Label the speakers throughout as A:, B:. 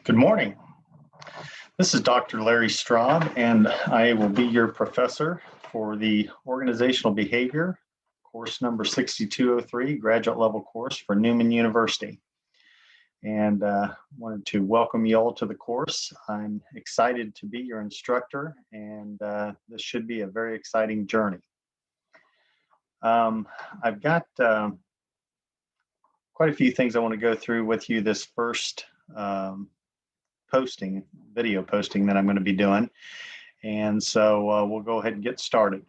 A: Good morning. This is Dr. Larry Straub, and I will be your professor for the Organizational Behavior, course number 6203, graduate level course for Newman University. And wanted to welcome you all to the course. I'm excited to be your instructor, and this should be a very exciting journey. I've got quite a few things I want to go through with you this first video posting that I'm going to be doing. And so we'll go ahead and get started.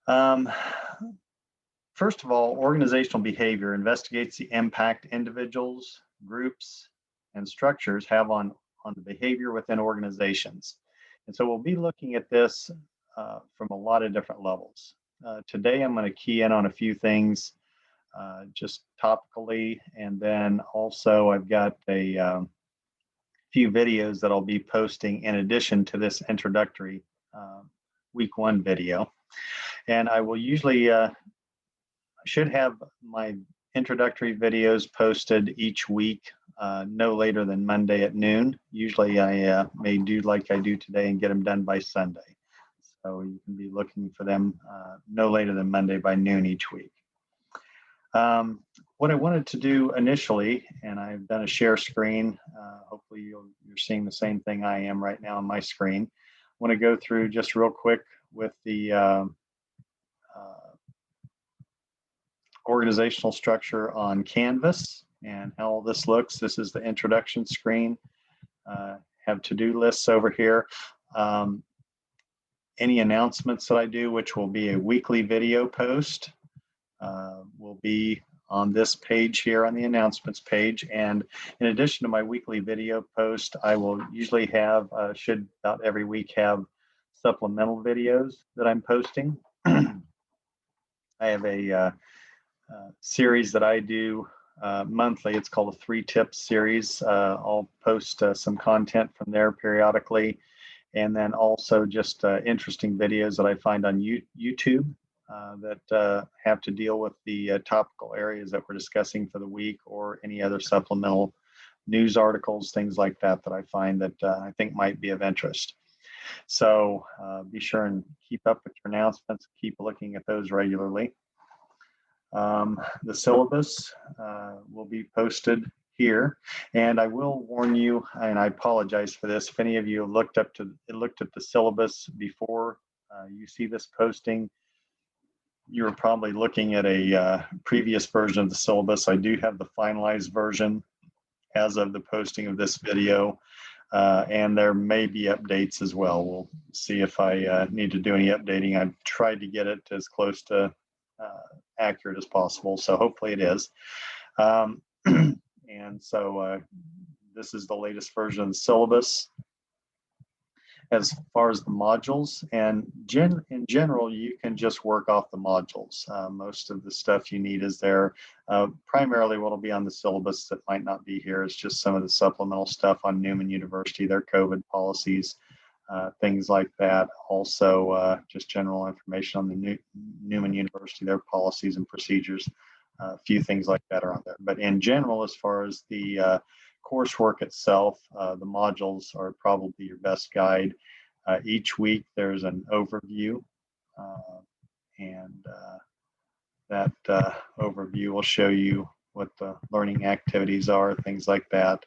A: First of all, organizational behavior investigates the impact individuals, groups, and structures have on the behavior within organizations. And so we'll be looking at this from a lot of different levels. Today, I'm going to key in on a few things just topically, and then also I've got a few videos that I'll be posting in addition to this introductory week one video. And I will usually, I should have my introductory videos posted each week, no later than Monday at noon. Usually I may do like I do today and get them done by Sunday. So you can be looking for them no later than Monday by noon each week. What I wanted to do initially, and I've done a share screen, hopefully you're seeing the same thing I am right now on my screen. I want to go through just real quick with the organizational structure on Canvas and how all this looks. This is the introduction screen. Have to-do lists over here. Any announcements that I do, which will be a weekly video post, will be on this page here on the announcements page. And in addition to my weekly video post, I will usually have, should about every week have supplemental videos that I'm posting. I have a series that I do monthly. It's called a 3 Tips series. I'll post some content from there periodically. And then also just interesting videos that I find on YouTube that have to deal with the topical areas that we're discussing for the week, or any other supplemental news articles, things like that that I find that I think might be of interest. So be sure and keep up with your announcements, keep looking at those regularly. The syllabus will be posted here, and I will warn you, and I apologize for this, if any of you looked at the syllabus before you see this posting, you were probably looking at a previous version of the syllabus. I do have the finalized version as of the posting of this video, and there may be updates as well. We'll see if I need to do any updating. I've tried to get it as close to accurate as possible, so hopefully it is. And so this is the latest version of the syllabus. As far as the modules, and in general, you can just work off the modules. Most of the stuff you need is there. Primarily what will be on the syllabus that might not be here is just some of the supplemental stuff on Newman University, their COVID policies, things like that. Also, just general information on the Newman University, their policies and procedures. A few things like that are on there. But in general, as far as the coursework itself, the modules are probably your best guide. Each week there's an overview, and that overview will show you what the learning activities are, things like that.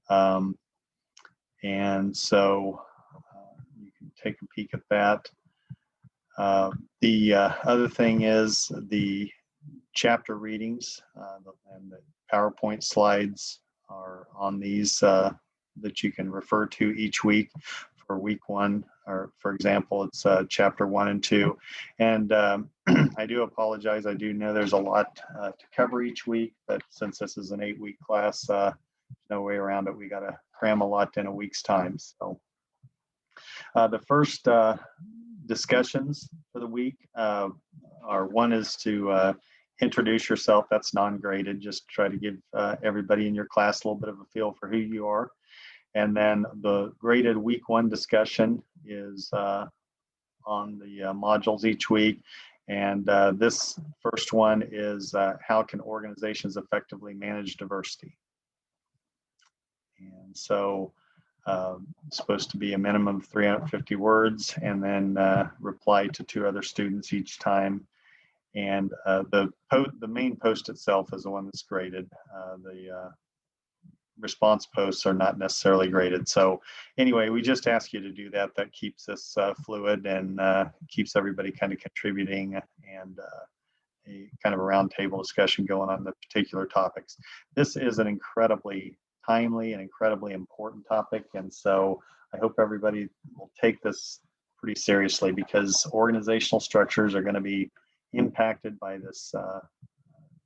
A: And so you can take a peek at that. The other thing is the chapter readings and the PowerPoint slides are on these that you can refer to each week for week one, or for example, it's chapter 1 and 2. And I do apologize. I do know there's a lot to cover each week, but since this is an 8-week class, there's no way around it. We got to cram a lot in a week's time. So the first discussions for the week are, one is to introduce yourself. That's non-graded. Just try to give everybody in your class a little bit of a feel for who you are. And then the graded week one discussion is on the modules each week. And this first one is how can organizations effectively manage diversity? And so it's supposed to be a minimum of 350 words, and then reply to 2 other students each time. And the main post itself is the one that's graded. The response posts are not necessarily graded. So anyway, we just ask you to do that. That keeps us fluid and keeps everybody kind of contributing, and a kind of a roundtable discussion going on the particular topics. This is an incredibly timely and incredibly important topic, and so I hope everybody will take this pretty seriously, because organizational structures are going to be impacted by this,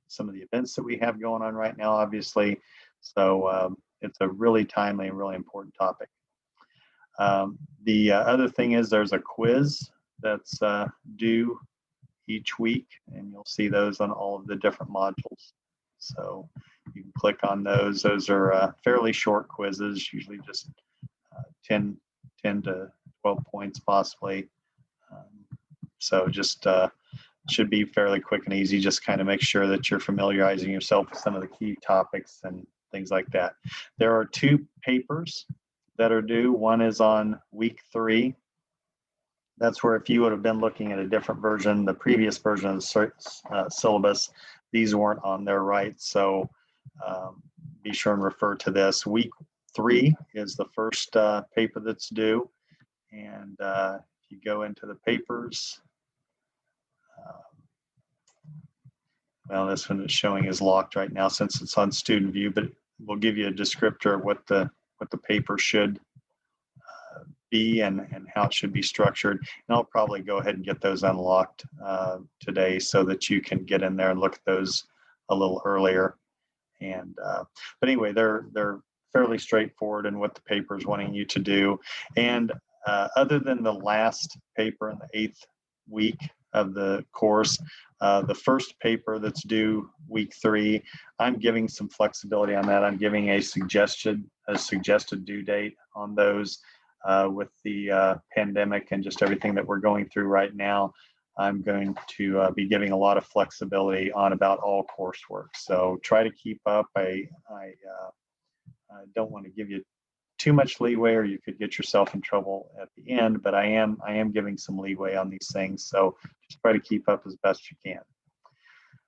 A: some of the events that we have going on right now, obviously. So it's a really timely and really important topic. The other thing is there's a quiz that's due each week, and you'll see those on all of the different modules. So you can click on those. Those are fairly short quizzes, usually just 10 to 12 points possibly. So just should be fairly quick and easy. Just kind of make sure that you're familiarizing yourself with some of the key topics and things like that. There are 2 papers that are due. One is on week 3. That's where if you would have been looking at a different version, the previous version of the syllabus, these weren't on there, right? So be sure and refer to this. Week 3 is the first paper that's due. And if you go into the papers, well, this one is showing is locked right now since it's on student view, but we'll give you a descriptor of what the paper should be and how it should be structured. And I'll probably go ahead and get those unlocked today so that you can get in there and look at those a little earlier. And but anyway, they're fairly straightforward in what the paper is wanting you to do. And other than the last paper in the 8th week of the course, the first paper that's due week 3, I'm giving some flexibility on that. I'm giving a suggested due date on those. With the pandemic and just everything that we're going through right now, I'm going to be giving a lot of flexibility on about all coursework. So try to keep up. I don't want to give you too much leeway, or you could get yourself in trouble at the end, but I am giving some leeway on these things. So just try to keep up as best you can.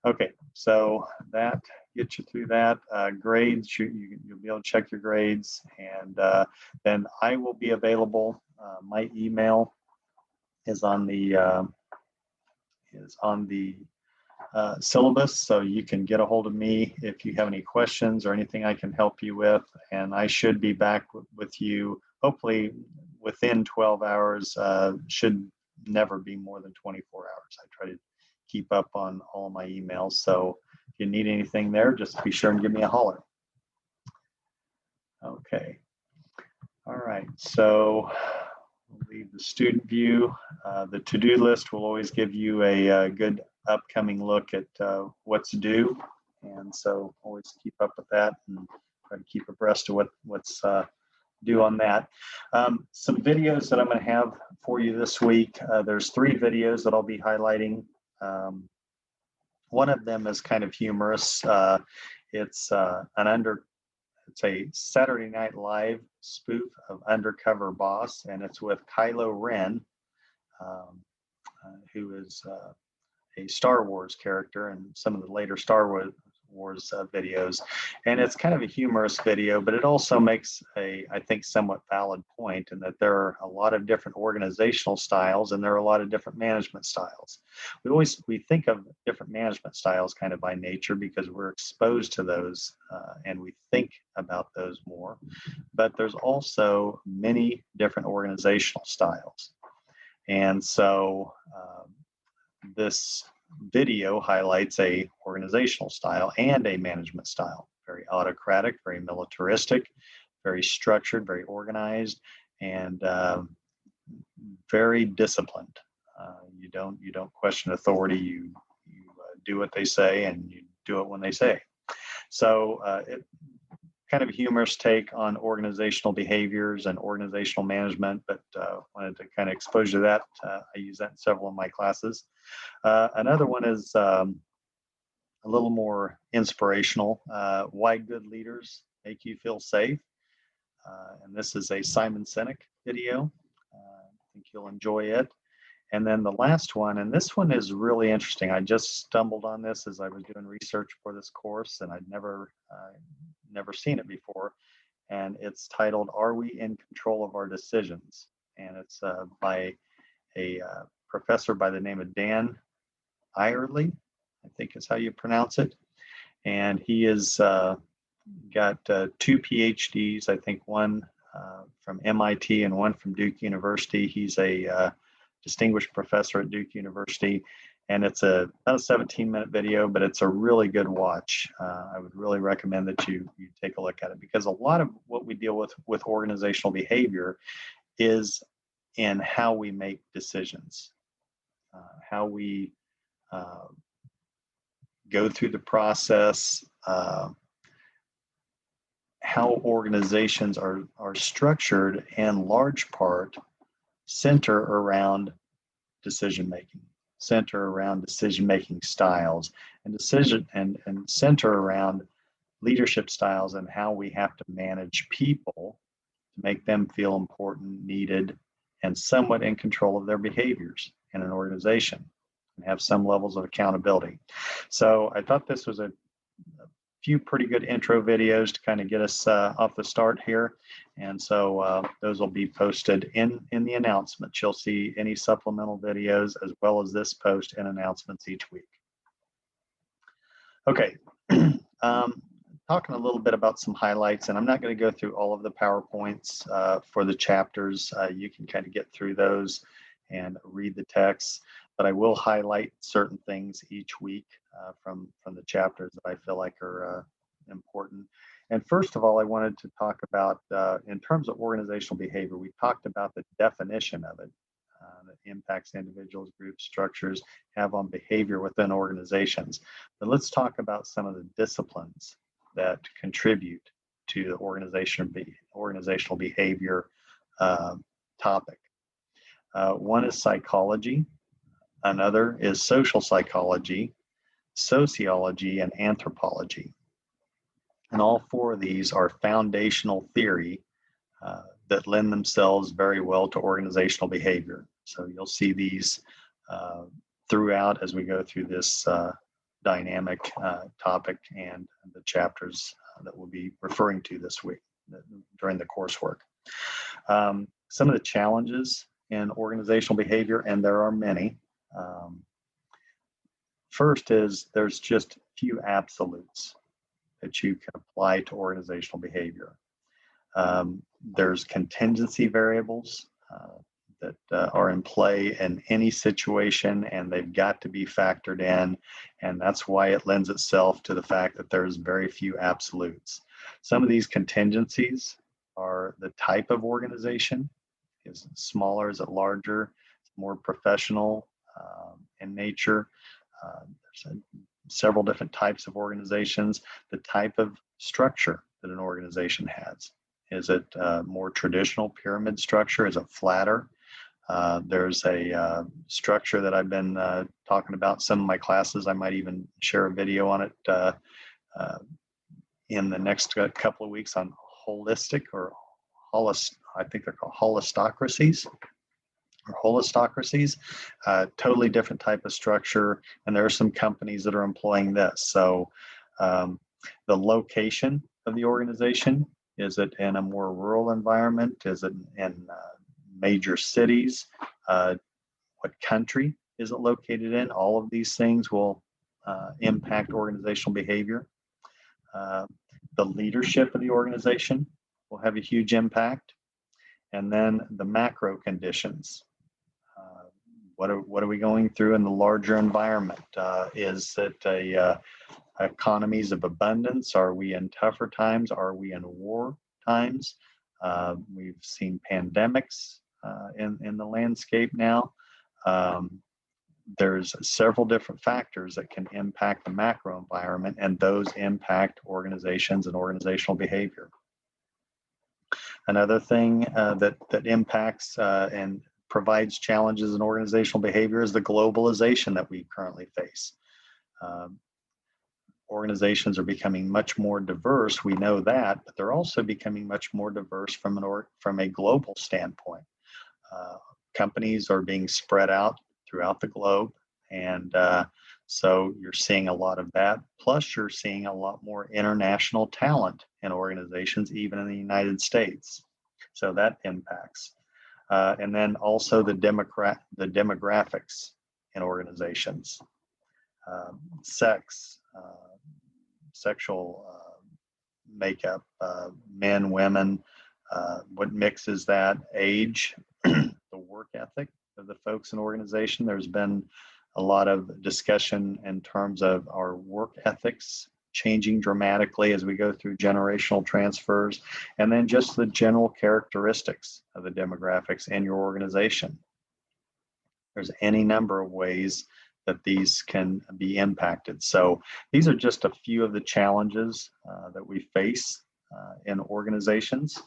A: Okay, so that gets you through that. Grades, you'll be able to check your grades, and then I will be available. My email is on the syllabus, so you can get a hold of me if you have any questions or anything I can help you with. And I should be back with you hopefully within 12 hours. Should never be more than 24 hours. I try to keep up on all my emails. So if you need anything there, just be sure and give me a holler. Okay. All right. So we'll leave the student view. The to-do list will always give you a good upcoming look at what's due. And so always keep up with that and try to keep abreast of what's due on that. Some videos that I'm going to have for you this week. There's 3 videos that I'll be highlighting. One of them is kind of humorous. It's a Saturday Night Live spoof of Undercover Boss, and it's with Kylo Ren, who is a Star Wars character in some of the later Star Wars videos. And it's kind of a humorous video, but it also makes I think, somewhat valid point in that there are a lot of different organizational styles and there are a lot of different management styles. We think of different management styles kind of by nature because we're exposed to those and we think about those more. But there's also many different organizational styles. And so this video highlights a organizational style and a management style. Very autocratic, very militaristic, very structured, very organized, and very disciplined. You don't question authority. You do what they say, and you do it when they say. So it kind of a humorous take on organizational behaviors and organizational management, but wanted to kind of expose you to that. I use that in several of my classes. Another one is a little more inspirational. Why good leaders make you feel safe. and this is a Simon Sinek video. I think you'll enjoy it. And then the last one, and this one is really interesting. I just stumbled on this as I was doing research for this course, and I'd never seen it before. And it's titled, "Are We in Control of Our Decisions?" And it's by a professor by the name of Dan Ariely, I think is how you pronounce it. And he has got 2 PhDs, I think one from MIT and one from Duke University. He's a distinguished professor at Duke University, and it's about a 17-minute video, but it's a really good watch. I would really recommend that you take a look at it, because a lot of what we deal with organizational behavior is in how we make decisions, how we go through the process, how organizations are structured, in large part center around decision-making, center around decision-making styles, and center around leadership styles, and how we have to manage people to make them feel important, needed, and somewhat in control of their behaviors in an organization, and have some levels of accountability. So I thought this was a few pretty good intro videos to kind of get us off the start here. And so those will be posted in the announcements. You'll see any supplemental videos as well as this post in announcements each week. Okay, talking a little bit about some highlights, and I'm not going to go through all of the PowerPoints for the chapters. You can kind of get through those and read the text, but I will highlight certain things each week from the chapters that I feel like are important. And first of all, I wanted to talk about, in terms of organizational behavior, we talked about the definition of it, that impacts individuals, groups, structures have on behavior within organizations. But let's talk about some of the disciplines that contribute to the organizational behavior topic. One is psychology, another is social psychology, sociology, and anthropology. And all 4 of these are foundational theory that lend themselves very well to organizational behavior. So you'll see these throughout as we go through this dynamic topic and the chapters that we'll be referring to this week during the coursework. Some of the challenges in organizational behavior, and there are many. First is there's just few absolutes that you can apply to organizational behavior. There's contingency variables that are in play in any situation, and they've got to be factored in, and that's why it lends itself to the fact that there's very few absolutes. Some of these contingencies are the type of organization. Is it smaller? Is it larger? More professional in nature? There's several different types of organizations. The type of structure that an organization has. Is it more traditional pyramid structure? Is it flatter? There's a structure that I've been talking about in some of my classes. I might even share a video on it in the next couple of weeks on holistic or I think they're called holistocracies. Or holistocracies, totally different type of structure, and there are some companies that are employing this. So the location of the organization, is it in a more rural environment? Is it in major cities? What country is it located in? All of these things will impact organizational behavior. The leadership of the organization will have a huge impact. And then the macro conditions. What are we going through in the larger environment? Is it economies of abundance? Are we in tougher times? Are we in war times? We've seen pandemics in the landscape now. There's several different factors that can impact the macro environment, and those impact organizations and organizational behavior. Another thing that impacts and provides challenges in organizational behavior is the globalization that we currently face. Organizations are becoming much more diverse. We know that, but they're also becoming much more diverse from from a global standpoint. Uh, Companies are being spread out throughout the globe, and so you're seeing a lot of that. Plus, you're seeing a lot more international talent in organizations, even in the United States. So that impacts. And then also the demographics in organizations, sex, sexual makeup, men, women, what mixes that, age, the work ethic of the folks in organization. There's been a lot of discussion in terms of our work ethics changing dramatically as we go through generational transfers, and then just the general characteristics of the demographics in your organization. There's any number of ways that these can be impacted. So these are just a few of the challenges that we face in organizations.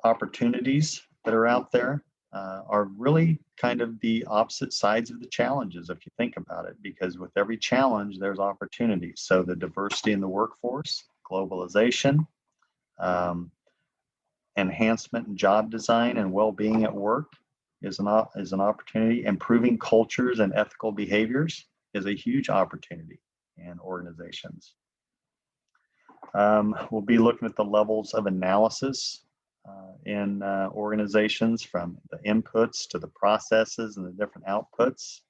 A: Opportunities that are out there are really kind of the opposite sides of the challenges, if you think about it, because with every challenge, there's opportunities. So the diversity in the workforce, globalization, enhancement in job design and well-being at work is an opportunity. Improving cultures and ethical behaviors is a huge opportunity in organizations. We'll be looking at the levels of analysis in organizations, from the inputs to the processes and the different outputs.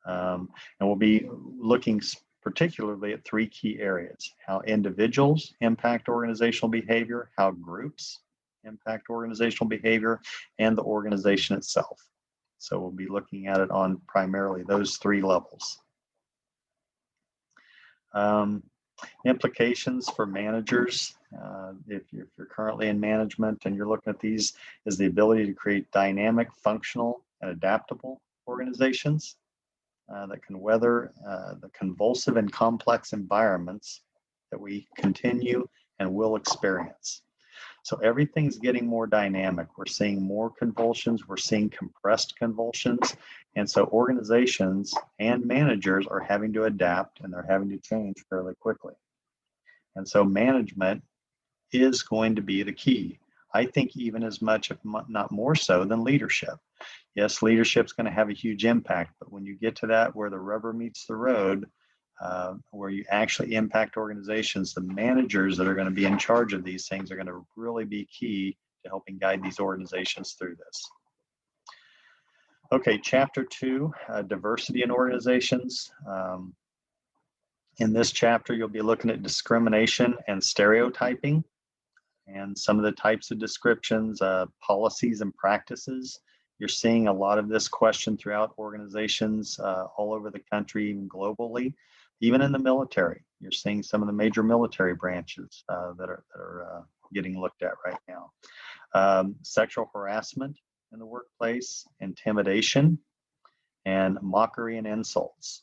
A: And we'll be looking particularly at three key areas: how individuals impact organizational behavior, how groups impact organizational behavior, and the organization itself. So we'll be looking at it on primarily those three levels. Implications for managers, if you're currently in management and you're looking at these, is the ability to create dynamic, functional, and adaptable organizations that can weather the convulsive and complex environments that we continue and will experience. So everything's getting more dynamic. We're seeing more convulsions, we're seeing compressed convulsions. And so organizations and managers are having to adapt, and they're having to change fairly quickly. And so management is going to be the key. I think even as much, if not more so, than leadership. Yes, leadership's going to have a huge impact, but when you get to that where the rubber meets the road, where you actually impact organizations, the managers that are going to be in charge of these things are going to really be key to helping guide these organizations through this. Okay, chapter 2, diversity in organizations. In this chapter, you'll be looking at discrimination and stereotyping, and some of the types of descriptions, policies and practices. You're seeing a lot of this question throughout organizations all over the country, even globally. Even in the military, you're seeing some of the major military branches that are getting looked at right now. Sexual harassment in the workplace, intimidation, and mockery and insults.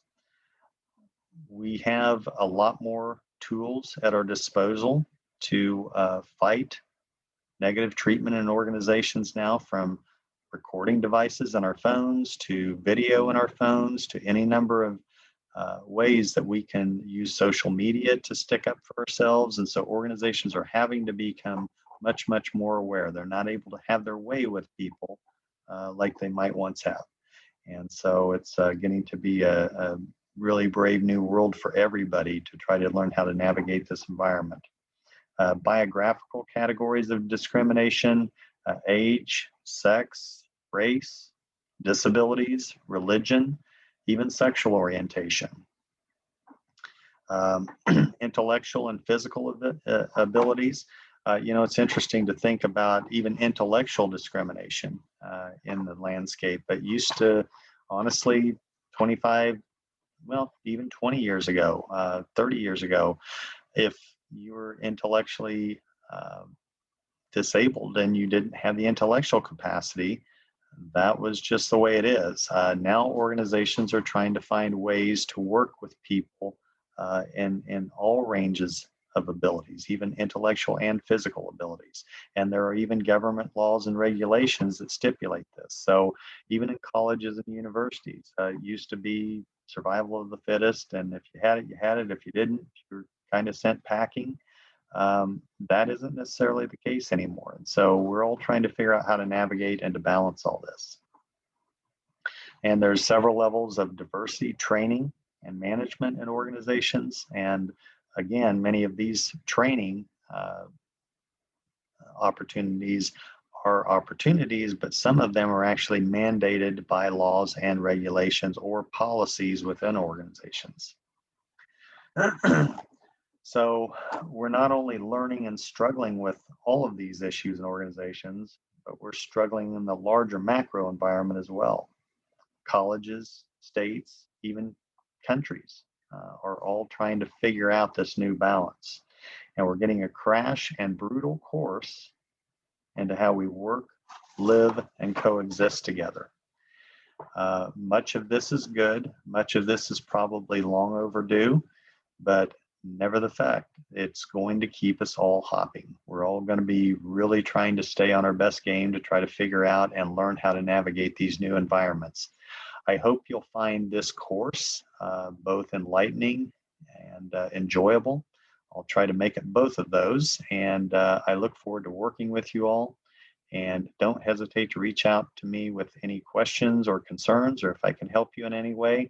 A: We have a lot more tools at our disposal to fight negative treatment in organizations now, from recording devices on our phones to video in our phones to any number of ways that we can use social media to stick up for ourselves. And so organizations are having to become much, much more aware. They're not able to have their way with people like they might once have. And so it's getting to be a really brave new world for everybody to try to learn how to navigate this environment. Biographical categories of discrimination, age, sex, race, disabilities, religion, even sexual orientation. Intellectual and physical abilities. It's interesting to think about even intellectual discrimination in the landscape. It used to, honestly, 25, well, even 20 years ago, 30 years ago, if you were intellectually disabled and you didn't have the intellectual capacity, that was just the way it is. Now organizations are trying to find ways to work with people in all ranges of abilities, even intellectual and physical abilities. And there are even government laws and regulations that stipulate this. So even in colleges and universities, it used to be survival of the fittest. And if you had it, you had it. If you didn't, you're kind of sent packing. That isn't necessarily the case anymore. And so we're all trying to figure out how to navigate and to balance all this. And there's several levels of diversity training and management in organizations. And again, many of these training opportunities are opportunities, but some of them are actually mandated by laws and regulations or policies within organizations. So we're not only learning and struggling with all of these issues in organizations, but we're struggling in the larger macro environment as well. Colleges, states, even countries are all trying to figure out this new balance. And we're getting a crash and brutal course into how we work, live, and coexist together. Much of this is good. Much of this is probably long overdue, but never the fact, it's going to keep us all hopping. We're all going to be really trying to stay on our best game to try to figure out and learn how to navigate these new environments. I hope you'll find this course both enlightening and enjoyable. I'll try to make it both of those, and I look forward to working with you all. And don't hesitate to reach out to me with any questions or concerns, or if I can help you in any way.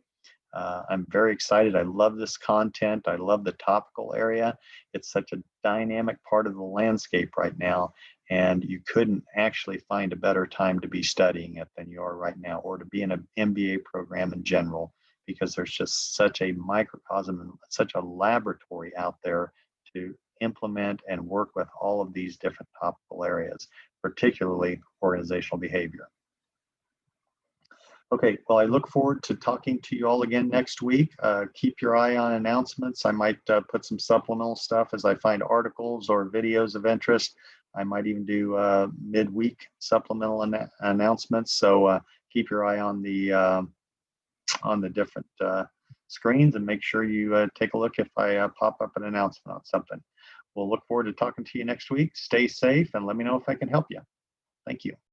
A: I'm very excited. I love this content. I love the topical area. It's such a dynamic part of the landscape right now, and you couldn't actually find a better time to be studying it than you are right now, or to be in an MBA program in general, because there's just such a microcosm and such a laboratory out there to implement and work with all of these different topical areas, particularly organizational behavior. Okay, well, I look forward to talking to you all again next week. Keep your eye on announcements. I might put some supplemental stuff as I find articles or videos of interest. I might even do midweek supplemental announcements. So keep your eye on the different screens, and make sure you take a look if I pop up an announcement on something. We'll look forward to talking to you next week. Stay safe and let me know if I can help you. Thank you.